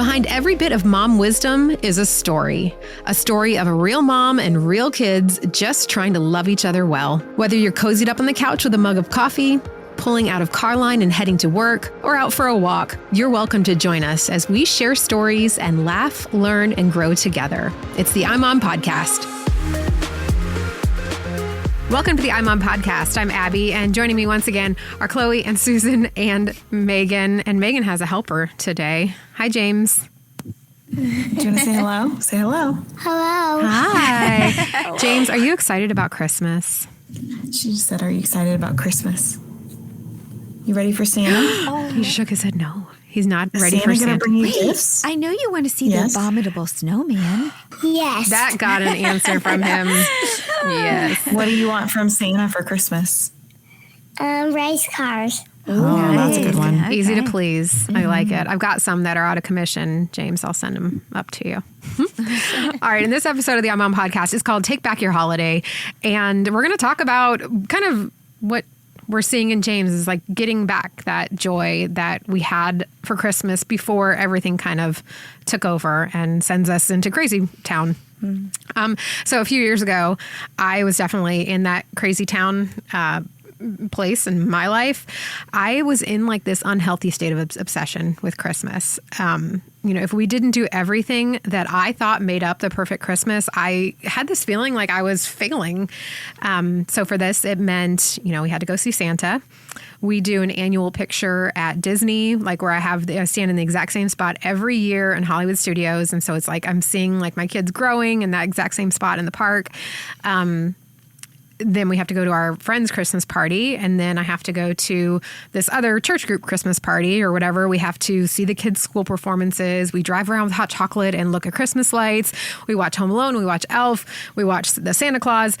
Behind every bit of mom wisdom is a story of a real mom and real kids just trying to love each other well. Whether you're cozied up on the couch with a mug of coffee, pulling out of car line and heading to work, or out for a walk, you're welcome to join us as we share stories and laugh, learn, and grow together. It's the iMom Podcast. Welcome to the iMom Podcast. I'm Abby, and joining me once again are Chloe and Susan and Megan. And Megan has a helper today. Hi, James. Do you want to say hello? Say hello. Hello. Hi. Hello. James, are you excited about Christmas? She just said, are you excited about Christmas? You ready for Santa? He shook his head no. He's not ready Santa for Santa. Gonna bring you gifts? I know you want to see the abominable snowman. Yes. That got an answer from him. Yes. What do you want from Santa for Christmas? Race cars. Oh, that's a good one. Okay. Easy to please. I like it. I've got some that are out of commission. James, I'll send them up to you. All right. And this episode of the iMom Podcast is called Take Back Your Holiday. And we're going to talk about kind of what we're seeing in James is like getting back that joy that we had for Christmas before everything kind of took over and sends us into crazy town. So a few years ago, I was definitely in that crazy town place in my life. I was in like this unhealthy state of obsession with Christmas. If we didn't do everything that I thought made up the perfect Christmas, I had this feeling like I was failing. So for this, it meant, we had to go see Santa. We do an annual picture at Disney, like where I stand in the exact same spot every year in Hollywood Studios. And so it's like I'm seeing like my kids growing in that exact same spot in the park. Then we have to go to our friend's Christmas party, and then I have to go to this other church group Christmas party or whatever. We have to see the kids' school performances. We drive around with hot chocolate and look at Christmas lights. We watch Home Alone. We watch Elf. We watch the Santa Claus.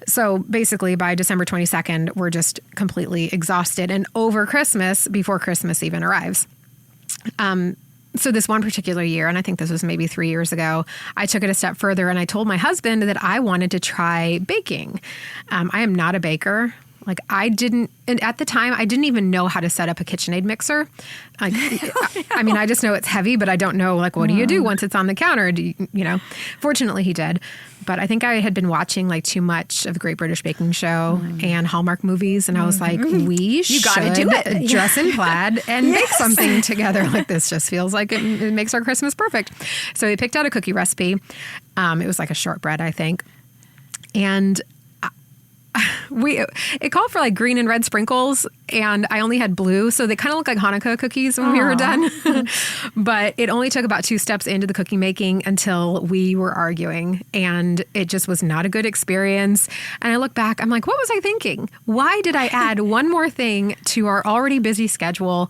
So basically by December 22nd, we're just completely exhausted and over Christmas before Christmas even arrives. So this one particular year, and I think this was maybe 3 years ago, I took it a step further and I told my husband that I wanted to try baking. I am not a baker. Like and at the time, I didn't even know how to set up a KitchenAid mixer. I just know it's heavy, but I don't know, like, what do you do once it's on the counter? Fortunately he did. But I think I had been watching like too much of the Great British Baking Show and Hallmark movies. And I was like, you should do it. Dress in plaid and make something together. Like this just feels like it makes our Christmas perfect. So we picked out a cookie recipe. It was like a shortbread, I think. And it called for like green and red sprinkles, and I only had blue, so they kind of look like Hanukkah cookies when we were done. But it only took about 2 steps into the cookie making until we were arguing, and it just was not a good experience. And I look back, I'm like, what was I thinking? Why did I add one more thing to our already busy schedule?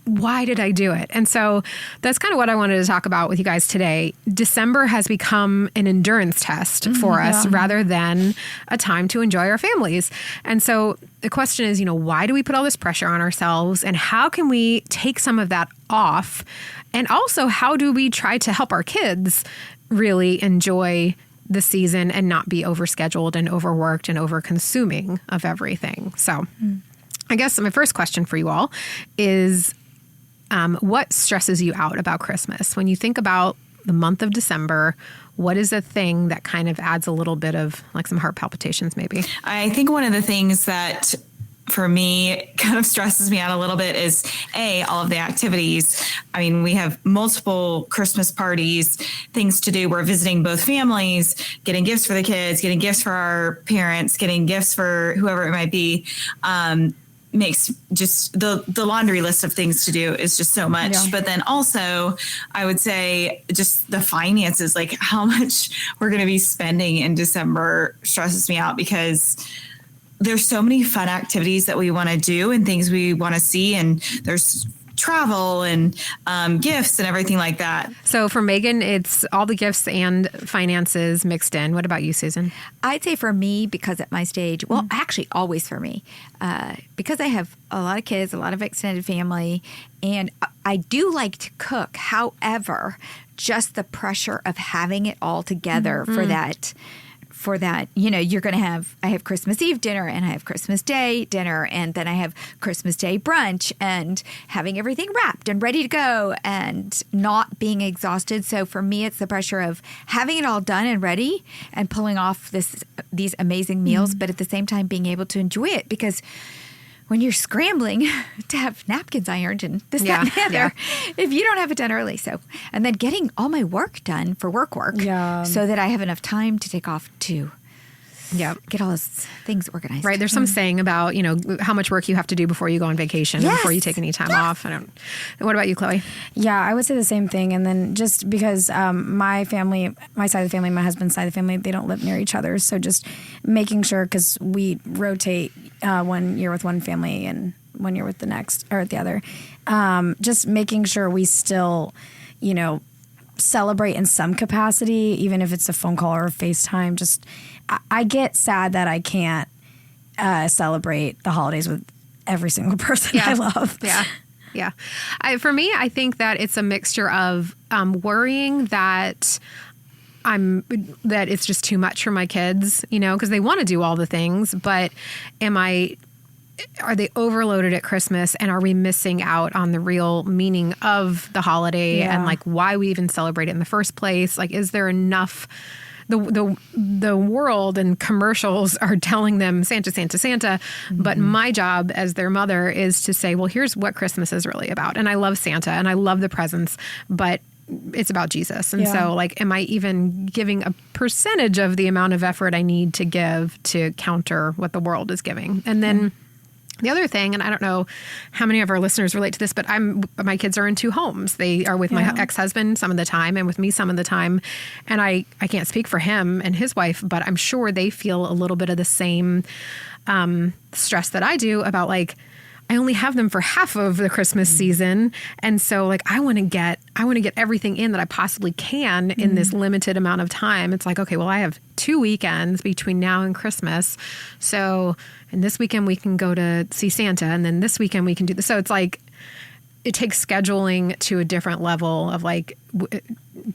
Why did I do it? And so that's kind of what I wanted to talk about with you guys today. December has become an endurance test for us rather than a time to enjoy our families. And so the question is, why do we put all this pressure on ourselves, and how can we take some of that off? And also, how do we try to help our kids really enjoy the season and not be overscheduled and overworked and over-consuming of everything? So I guess my first question for you all is, what stresses you out about Christmas? When you think about the month of December, what is a thing that kind of adds a little bit of like some heart palpitations maybe? I think one of the things that for me kind of stresses me out a little bit is all of the activities. I mean, we have multiple Christmas parties, things to do. We're visiting both families, getting gifts for the kids, getting gifts for our parents, getting gifts for whoever it might be. Makes just the laundry list of things to do is just so much. Yeah. But then also I would say just the finances, like how much we're going to be spending in December stresses me out, because there's so many fun activities that we want to do and things we want to see. And there's travel and gifts and everything like that. So for Megan, it's all the gifts and finances mixed in. What about you, Susan? I'd say for me, because at my stage, actually always for me, because I have a lot of kids, a lot of extended family, and I do like to cook. However, just the pressure of having it all together for for that. You know, I have Christmas Eve dinner and I have Christmas Day dinner and then I have Christmas Day brunch and having everything wrapped and ready to go and not being exhausted. So for me, it's the pressure of having it all done and ready and pulling off these amazing meals, but at the same time being able to enjoy it, because when you're scrambling to have napkins ironed and this, that, and the other, if you don't have it done early. So, and then getting all my work done for work so that I have enough time to take off to get all those things organized. Right. There's some saying about, you know, how much work you have to do before you go on vacation and before you take any time off. What about you, Chloe? Yeah, I would say the same thing. And then just because my family, my side of the family, my husband's side of the family, they don't live near each other. So just making sure, because we rotate 1 year with one family and 1 year with the next or the other, just making sure we still, you know, celebrate in some capacity, even if it's a phone call or a FaceTime. Just I get sad that I can't celebrate the holidays with every single person I love. Yeah. For me, I think that it's a mixture of worrying that it's just too much for my kids, you know, because they want to do all the things, but are they overloaded at Christmas, and are we missing out on the real meaning of the holiday and like why we even celebrate it in the first place? Like, is there enough? The world and commercials are telling them Santa, Santa, Santa. But my job as their mother is to say, well, here's what Christmas is really about. And I love Santa and I love the presents, but it's about Jesus. And so, like, am I even giving a percentage of the amount of effort I need to give to counter what the world is giving? And then the other thing, and I don't know how many of our listeners relate to this, but my kids are in 2 homes. They are with my ex-husband some of the time and with me some of the time. And I can't speak for him and his wife, but I'm sure they feel a little bit of the same stress that I do about, like, I only have them for half of the Christmas season. And so, like, I want to get everything in that I possibly can in this limited amount of time. It's like, okay, well, I have 2 weekends between now and Christmas. So, and this weekend we can go to see Santa, and then this weekend we can do this. So it's like, it takes scheduling to a different level of, like,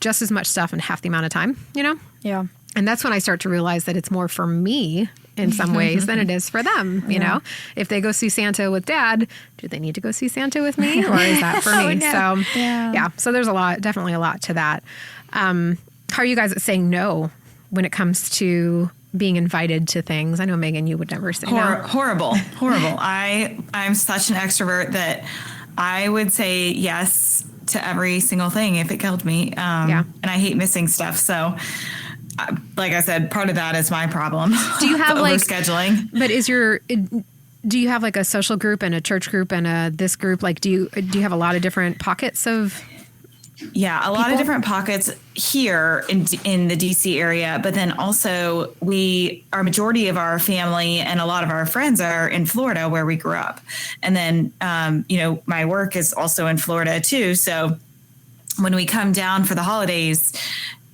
just as much stuff in half the amount of time, you know? Yeah. And that's when I start to realize that it's more for me in some ways than it is for them. You know, if they go see Santa with Dad, do they need to go see Santa with me, or is that for me? So so there's definitely a lot to that. How are you guys at saying no when it comes to being invited to things? I know, Megan, you would never say no. Horrible. I'm such an extrovert that I would say yes to every single thing if it killed me. And I hate missing stuff. So, like I said, part of that is my problem. Do you have like scheduling? But do you have like a social group and a church group and this group? Like, do you have a lot of different pockets of? Yeah, a lot of different pockets here in the DC area, but then also our majority of our family and a lot of our friends are in Florida where we grew up. And then, my work is also in Florida too. So when we come down for the holidays,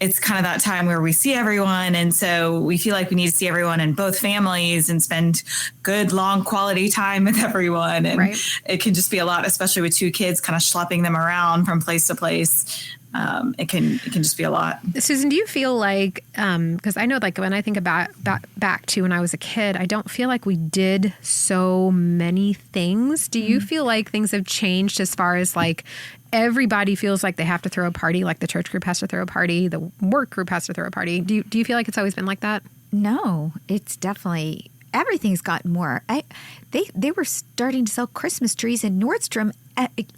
it's kind of that time where we see everyone. And so we feel like we need to see everyone in both families and spend good, long quality time with everyone. And it can just be a lot, especially with 2 kids, kind of schlepping them around from place to place. It can just be a lot. Susan, do you feel like, because I know, like, when I think about back to when I was a kid, I don't feel like we did so many things. Do you feel like things have changed as far as, like, everybody feels like they have to throw a party, like the church group has to throw a party, the work group has to throw a party? Do you feel like it's always been like that? No, it's definitely, everything's gotten more. They were starting to sell Christmas trees in Nordstrom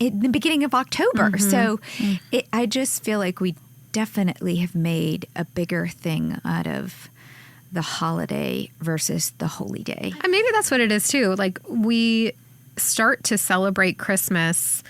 in the beginning of October. So I just feel like we definitely have made a bigger thing out of the holiday versus the holy day. And maybe that's what it is too. Like, we start to celebrate Christmas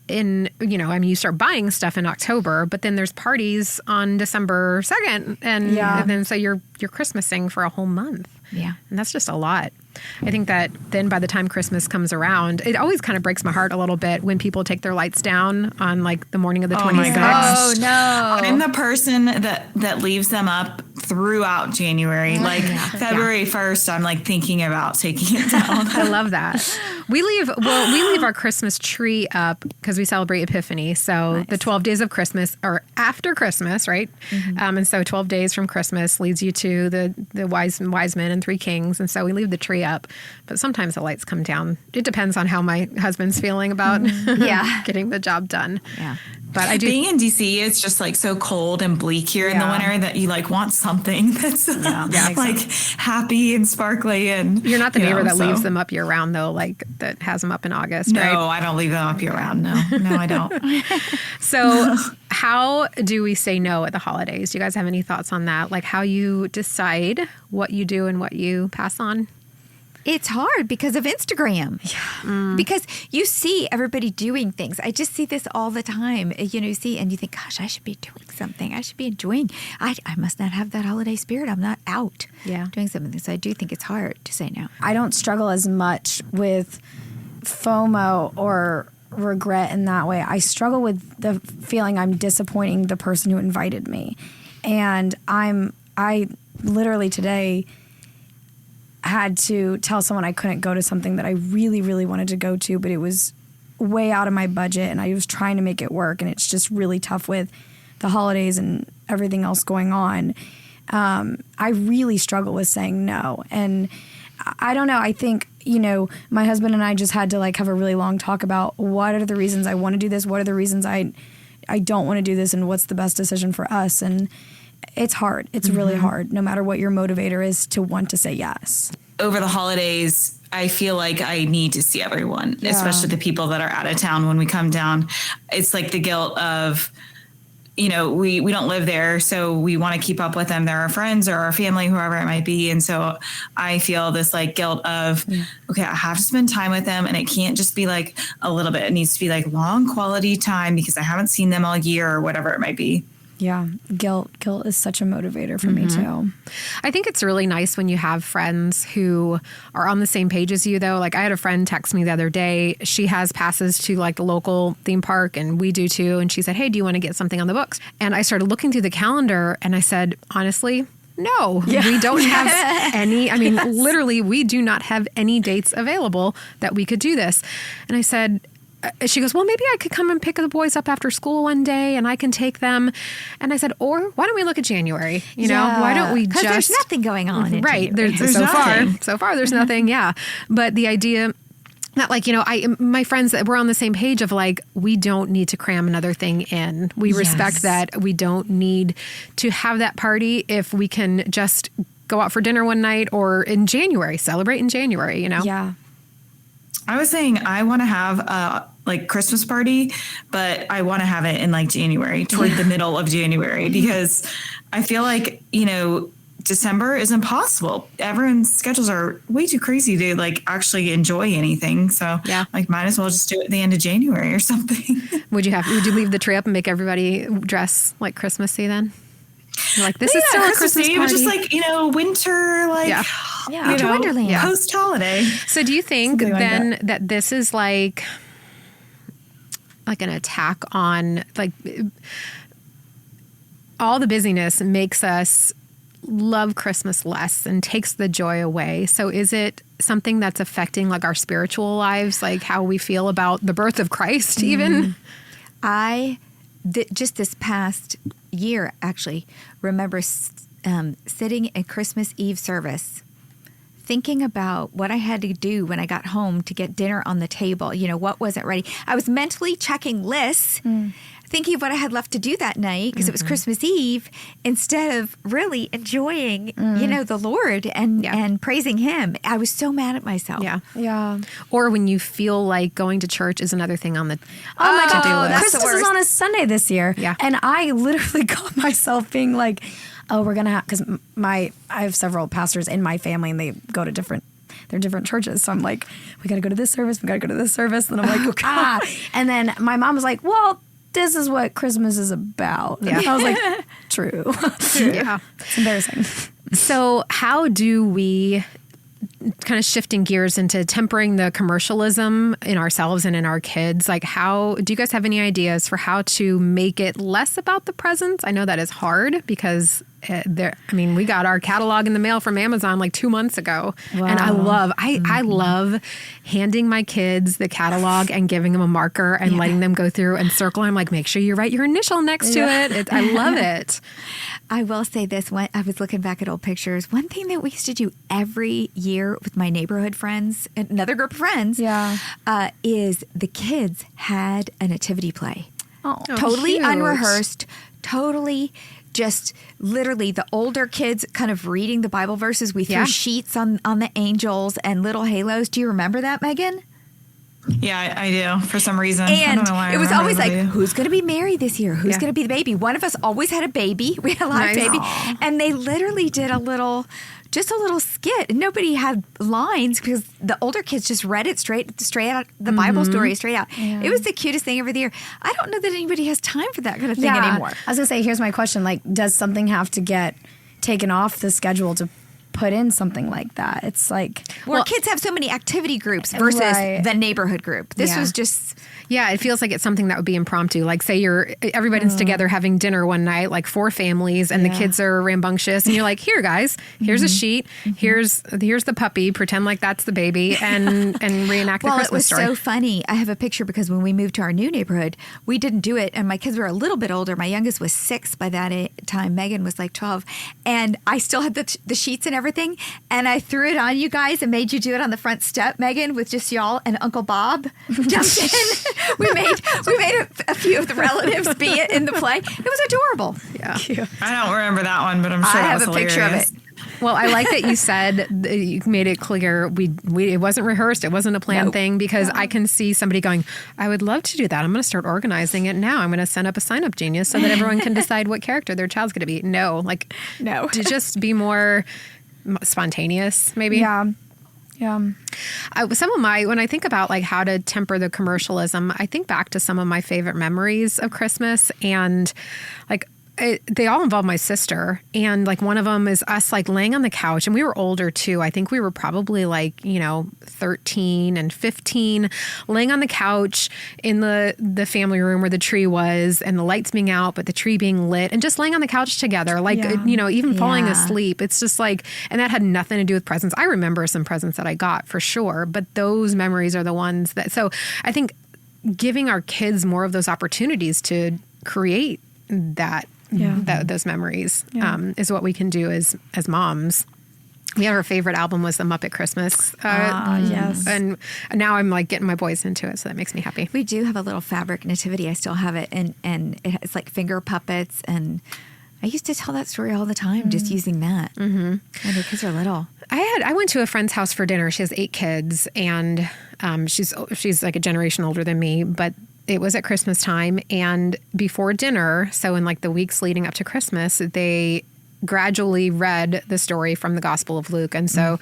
you start buying stuff in October, but then there's parties on December 2nd. And then so you're Christmasing for a whole month. Yeah. And that's just a lot. I think that then by the time Christmas comes around, it always kind of breaks my heart a little bit when people take their lights down on, like, the morning of the 26th. Oh, no. I'm the person that leaves them up throughout January. Like February 1st, I'm like thinking about taking it down. I love that. We leave our Christmas tree up because we celebrate Epiphany. So the 12 days of Christmas are after Christmas, right? And so 12 days from Christmas leads you to the wise men and three kings. And so we leave the tree up, but sometimes the lights come down. It depends on how my husband's feeling about getting the job done. Yeah. But I do. Being in DC, it's just like so cold and bleak here in the winter that you like want something that's like happy and sparkly. And You're not the neighbor that leaves them up year round though, like that has them up in August, right? No, I don't leave them up year round. No, I don't. So how do we say no at the holidays? Do you guys have any thoughts on that? Like how you decide what you do and what you pass on? It's hard because of Instagram. Yeah. Because you see everybody doing things. I just see this all the time. You see, and you think, gosh, I should be doing something. I should be enjoying. I must not have that holiday spirit. I'm not out doing something. So I do think it's hard to say no. I don't struggle as much with FOMO or regret in that way. I struggle with the feeling I'm disappointing the person who invited me. And I literally today had to tell someone I couldn't go to something that I really, really wanted to go to, but it was way out of my budget and I was trying to make it work. And it's just really tough with the holidays and everything else going on. I really struggle with saying no. And I don't know. I think, my husband and I just had to like have a really long talk about what are the reasons I want to do this? What are the reasons I don't want to do this? And what's the best decision for us? And it's hard. It's really hard, no matter what your motivator is, to want to say yes. Over the holidays, I feel like I need to see everyone, especially the people that are out of town when we come down. It's like the guilt of, we don't live there, so we want to keep up with them. They're our friends or our family, whoever it might be. And so I feel this like guilt of, okay, I have to spend time with them and it can't just be like a little bit. It needs to be like long quality time because I haven't seen them all year or whatever it might be. Yeah, guilt is such a motivator for me too. I think it's really nice when you have friends who are on the same page as you though. Like I had a friend text me the other day. She has passes to like the local theme park and we do too. And she said, hey, do you want to get something on the books? And I started looking through the calendar and I said, honestly, no, we don't have any. I mean, literally, we do not have any dates available that we could do this. And I said, she goes, well, maybe I could come and pick the boys up after school one day and I can take them. And I said, or why don't we look at January? Why don't we just... Because there's nothing going on. Right. There's so far, there's nothing. Yeah. But the idea that my friends that we're on the same page of like, we don't need to cram another thing in. We respect that we don't need to have that party if we can just go out for dinner one night or in January, celebrate in January, Yeah. I was saying I want to have a Christmas party, but I want to have it in like January, toward the middle of January, because I feel like, December is impossible. Everyone's schedules are way too crazy to like actually enjoy anything. So might as well just do it at the end of January or something. Would you leave the tree up and make everybody dress like Christmassy then? You're like, this is still a Christmas party. Just like, winter, like, Wonderland. Post-holiday. So do you think then that this is like an attack on like all the busyness makes us love Christmas less and takes the joy away? So is it something that's affecting like our spiritual lives, like how we feel about the birth of Christ even? Just this past year, actually, remember sitting at Christmas Eve service, thinking about what I had to do when I got home to get dinner on the table. What wasn't ready. I was mentally checking lists, thinking of what I had left to do that night because it was Christmas Eve, instead of really enjoying, the Lord and praising Him. I was so mad at myself. Yeah. Or when you feel like going to church is another thing on the Oh my to-do God, list. Christmas is on a Sunday this year. Yeah. And I literally caught myself being like, oh, we're going to have, because I have several pastors in my family and they go to different churches. So I'm like, we got to go to this service. We got to go to this service. And I'm like, And then my mom was like, well, this is what Christmas is about. Yeah. And I was like, true. Yeah. It's embarrassing. So how do we, kind of shifting gears into tempering the commercialism in ourselves and in our kids, like how, do you guys have any ideas for how to make it less about the presents? I know that is hard because we got our catalog in the mail from Amazon like 2 months ago. Wow. And I love handing my kids the catalog and giving them a marker and letting them go through and circle. I'm like, make sure you write your initial next to it. I love it. I will say this. I was looking back at old pictures. One thing that we used to do every year with my neighborhood friends, another group of friends, is the kids had a nativity play. Oh, totally cute. Unrehearsed, totally just literally the older kids kind of reading the Bible verses. We threw sheets on the angels and little halos. Do you remember that, Megan? Yeah, I do. For some reason. And I don't know why it was always like, I do. who's going to be married this year? Who's going to be the baby? One of us always had a baby. We had a live baby. And they literally did a little skit. And nobody had lines because the older kids just read it straight out, the Bible story straight out. Yeah. It was the cutest thing every year. I don't know that anybody has time for that kind of thing anymore. I was going to say, here's my question. Like, does something have to get taken off the schedule to put in something like that? It's like, well, kids have so many activity groups versus the neighborhood group. This was just... Yeah, it feels like it's something that would be impromptu. Like, say everybody's together having dinner one night, like 4 families, and the kids are rambunctious, and you're like, "Here, guys, here's a sheet. Here's the puppy. Pretend like that's the baby, and reenact the Christmas story." Well, it was so funny. I have a picture because when we moved to our new neighborhood, we didn't do it, and my kids were a little bit older. My youngest was 6 by that time. Megan was like 12, and I still had the sheets and everything, and I threw it on you guys and made you do it on the front step, Megan, with just y'all and Uncle Bob jumped in. We made a few of the relatives be it in the play. It was adorable. Yeah, I don't remember that one, but I'm sure I that have was a hilarious. picture of it. Well, I like that you said you made it clear it wasn't rehearsed. It wasn't a planned thing because I can see somebody going, I would love to do that. I'm going to start organizing it now. I'm going to send up a sign up genius so that everyone can decide what character their child's going to be. No, to just be more spontaneous, maybe. Yeah. When I think about like how to temper the commercialism, I think back to some of my favorite memories of Christmas, and like they all involve my sister. And like one of them is us like laying on the couch, and we were older too. I think we were probably like, 13 and 15, laying on the couch in the family room where the tree was and the lights being out, but the tree being lit, and just laying on the couch together, like, even falling asleep. It's just like, and that had nothing to do with presents. I remember some presents that I got for sure, but those memories are the ones so I think giving our kids more of those opportunities to create those memories is what we can do as moms. Our favorite album was The Muppet Christmas. Yes. And now I'm like getting my boys into it, so that makes me happy. We do have a little fabric nativity. I still have it, and it's like finger puppets, and I used to tell that story all the time, just using that. Mm-hmm. And the kids are little. I went to a friend's house for dinner. She has 8 kids, and she's like a generation older than me, but it was at Christmas time, and before dinner, so in like the weeks leading up to Christmas, they gradually read the story from the Gospel of Luke. And so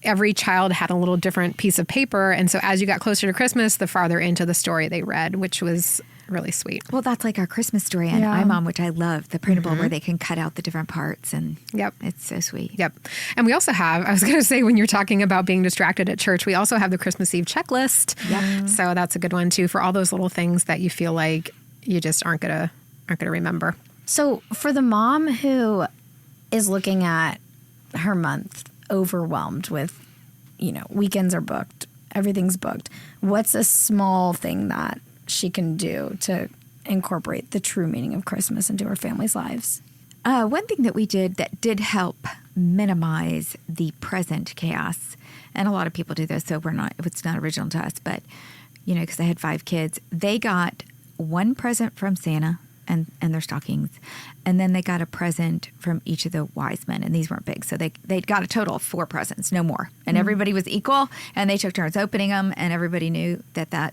every child had a little different piece of paper. And so as you got closer to Christmas, the farther into the story they read, which was really sweet. Well, that's like our Christmas story on iMom, which I love, the printable where they can cut out the different parts. And it's so sweet. Yep. And we also have, I was going to say, when you're talking about being distracted at church, we also have the Christmas Eve checklist. Yep. So that's a good one too, for all those little things that you feel like you just aren't going to remember. So for the mom who is looking at her month overwhelmed with, weekends are booked, everything's booked, what's a small thing that she can do to incorporate the true meaning of Christmas into her family's lives? One thing that we did that did help minimize the present chaos, and a lot of people do this, so it's not original to us, but, because I had 5 kids, they got one present from Santa and their stockings, and then they got a present from each of the wise men, and these weren't big, so they got a total of 4 presents, no more, and everybody was equal, and they took turns opening them, and everybody knew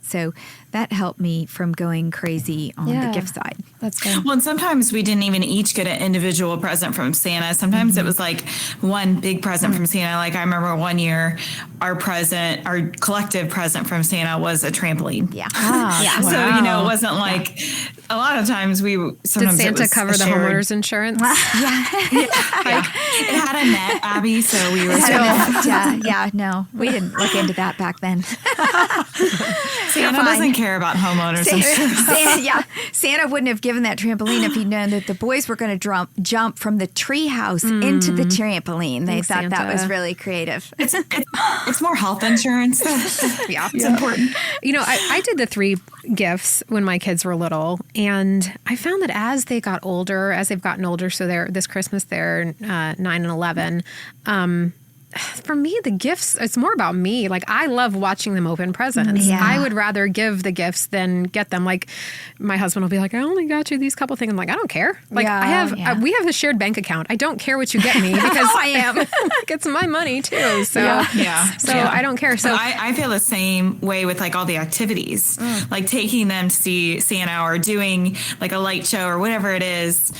so that helped me from going crazy on the gift side. That's good. Well, and sometimes we didn't even each get an individual present from Santa. Sometimes it was like one big present from Santa. Like I remember one year our collective present from Santa was a trampoline. Yeah. Yeah. So, it wasn't like a lot of times Did sometimes Santa cover the homeowner's insurance? Yeah. It had a net, Abby, so we were No, we didn't look into that back then. Santa doesn't care about homeowners insurance. Santa wouldn't have given that trampoline if he'd known that the boys were going to jump from the treehouse into the trampoline. They thought that was really creative. It's more health insurance. It's important. I did the 3 gifts when my kids were little, and I found that as they've gotten older, so this Christmas they're 9 and 11. For me, the gifts, it's more about me. Like, I love watching them open presents. Yeah. I would rather give the gifts than get them. Like, my husband will be like, I only got you these couple things. I'm like, I don't care. Like, we have a shared bank account. I don't care what you get me because I am. like, it's my money too. So, I don't care. So I feel the same way with like all the activities, like taking them to see Santa or doing like a light show or whatever it is.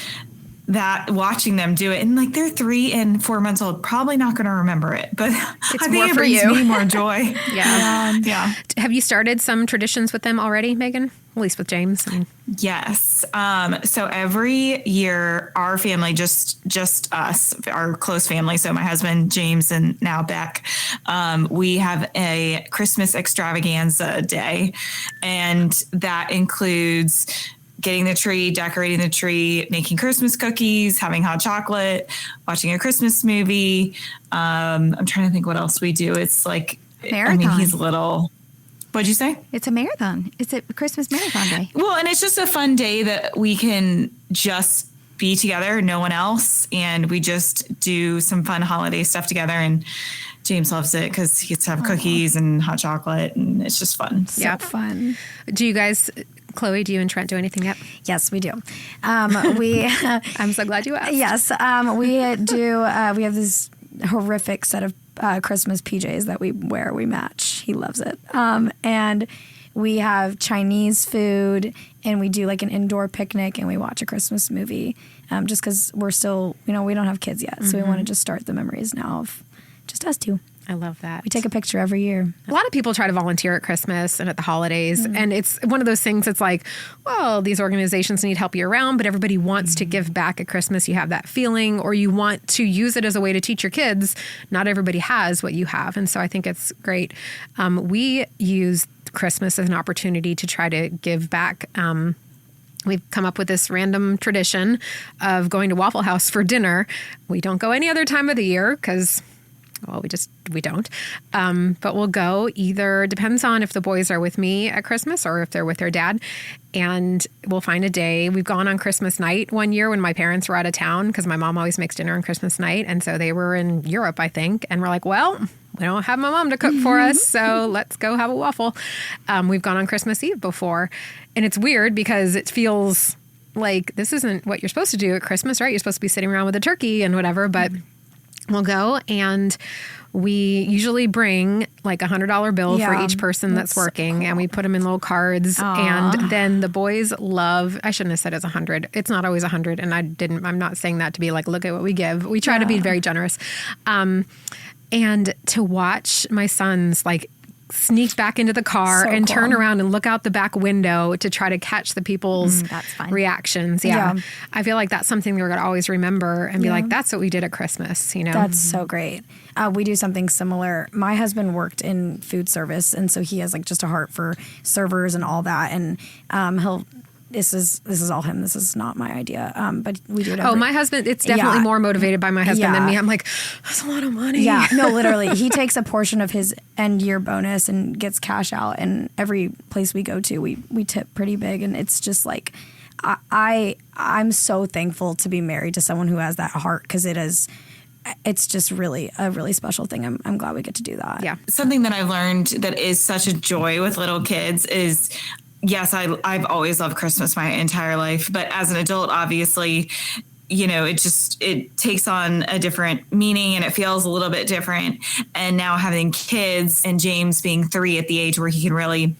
That watching them do it, and like they're 3 and 4 months old, probably not going to remember it, but it's I more think it for brings you. me more joy. Yeah. Have you started some traditions with them already, Megan? At least with James. Yes. So every year, our family, just us, our close family. So my husband, James, and now Beck, we have a Christmas extravaganza day, and that includes getting the tree, decorating the tree, making Christmas cookies, having hot chocolate, watching a Christmas movie. I'm trying to think what else we do. It's like, Marathon. he's little. What'd you say? It's a marathon. It's a Christmas marathon day. Well, and it's just a fun day that we can just be together, no one else. And we just do some fun holiday stuff together. And James loves it because he gets to have cookies and hot chocolate, and it's just fun. So fun. Do you guys... Chloe, do you and Trent do anything yet? Yes, we do. I'm so glad you asked. Yes, we do. We have this horrific set of Christmas PJs that we wear. We match. He loves it. And we have Chinese food, and we do like an indoor picnic, and we watch a Christmas movie. Just because we're still, we don't have kids yet, so we want to just start the memories now of just us two. I love that. We take a picture every year. A lot of people try to volunteer at Christmas and at the holidays. And it's one of those things that's like, well, these organizations need help year round, but everybody wants to give back at Christmas. You have that feeling, or you want to use it as a way to teach your kids. Not everybody has what you have. And so I think it's great. We use Christmas as an opportunity to try to give back. We've come up with this random tradition of going to Waffle House for dinner. We don't go any other time of the year because... Well, we don't. But we'll go either, depends on if the boys are with me at Christmas or if they're with their dad. And we'll find a day. We've gone on Christmas night one year when my parents were out of town because my mom always makes dinner on Christmas night. And so they were in Europe, I think. And we're like, well, we don't have my mom to cook for us, so let's go have a waffle. We've gone on Christmas Eve before. And it's weird because it feels like this isn't what you're supposed to do at Christmas, right? You're supposed to be sitting around with a turkey and whatever, but... We'll go, and we usually bring like $100 bill for each person that's working, and we put them in little cards. Aww. And then the boys love, I shouldn't have said it's 100. It's not always 100. And I'm not saying that to be like, look at what we give. We try to be very generous. And to watch my sons like sneak back into the car and turn around and look out the back window to try to catch the people's reactions. Yeah. I feel like that's something we're going to always remember and be like, that's what we did at Christmas, That's so great. We do something similar. My husband worked in food service, and so he has like just a heart for servers and all that. And this is all him. This is not my idea. But we do it. My husband, it's definitely more motivated by my husband than me. I'm like, that's a lot of money. Yeah, no, literally. He takes a portion of his end year bonus and gets cash out. And every place we go to, we tip pretty big. And it's just like, I'm so thankful to be married to someone who has that heart, because it's just really a really special thing. I'm glad we get to do that. Yeah. Something that I've learned that is such a joy with little kids is, yes, I've always loved Christmas my entire life, but as an adult, obviously, it takes on a different meaning and it feels a little bit different. And now having kids, and James being 3 at the age where he can really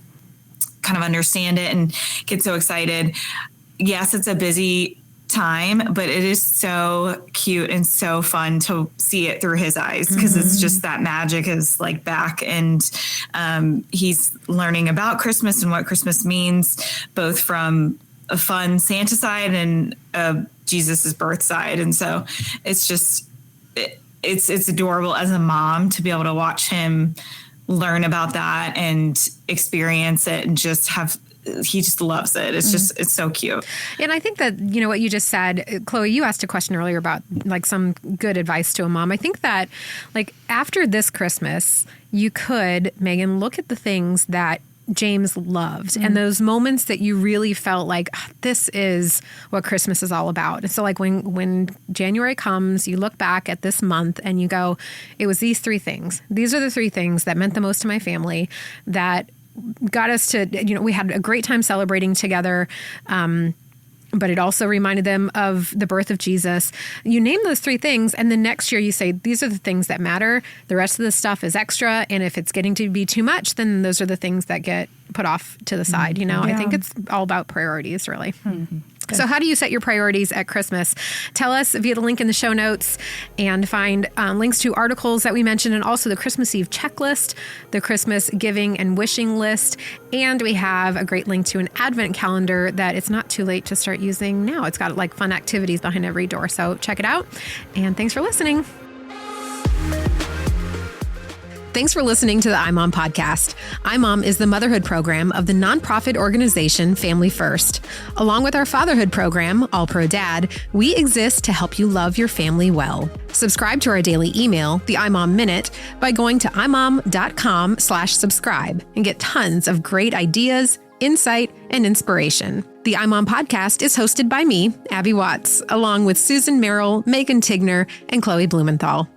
kind of understand it and get so excited. Yes, it's a busy time, but it is so cute and so fun to see it through his eyes, because it's just that magic is like back, and he's learning about Christmas and what Christmas means, both from a fun Santa side and Jesus's birth side. And so it's just, it's adorable as a mom to be able to watch him learn about that and experience it, and just he just loves it. It's just, it's so cute. And I think that, what you just said, Chloe, you asked a question earlier about like some good advice to a mom. I think that like after this Christmas, you could, Megan, look at the things that James loved and those moments that you really felt like this is what Christmas is all about. And so like when January comes, you look back at this month and you go, it was these three things. These are the three things that meant the most to my family, that got us to, we had a great time celebrating together. But it also reminded them of the birth of Jesus. You name those three things, and then next year you say, these are the things that matter. The rest of the stuff is extra. And if it's getting to be too much, then those are the things that get put off to the side. I think it's all about priorities, really. Mm-hmm. So how do you set your priorities at Christmas? Tell us via the link in the show notes, and find links to articles that we mentioned, and also the Christmas Eve checklist, the Christmas giving and wishing list. And we have a great link to an Advent calendar that it's not too late to start using now. It's got like fun activities behind every door. So check it out. And thanks for listening. Thanks for listening to the iMom podcast. iMom is the motherhood program of the nonprofit organization Family First. Along with our fatherhood program, All Pro Dad, we exist to help you love your family well. Subscribe to our daily email, the iMom Minute, by going to imom.com/subscribe and get tons of great ideas, insight, and inspiration. The iMom podcast is hosted by me, Abby Watts, along with Susan Merrill, Megan Tigner, and Chloe Blumenthal.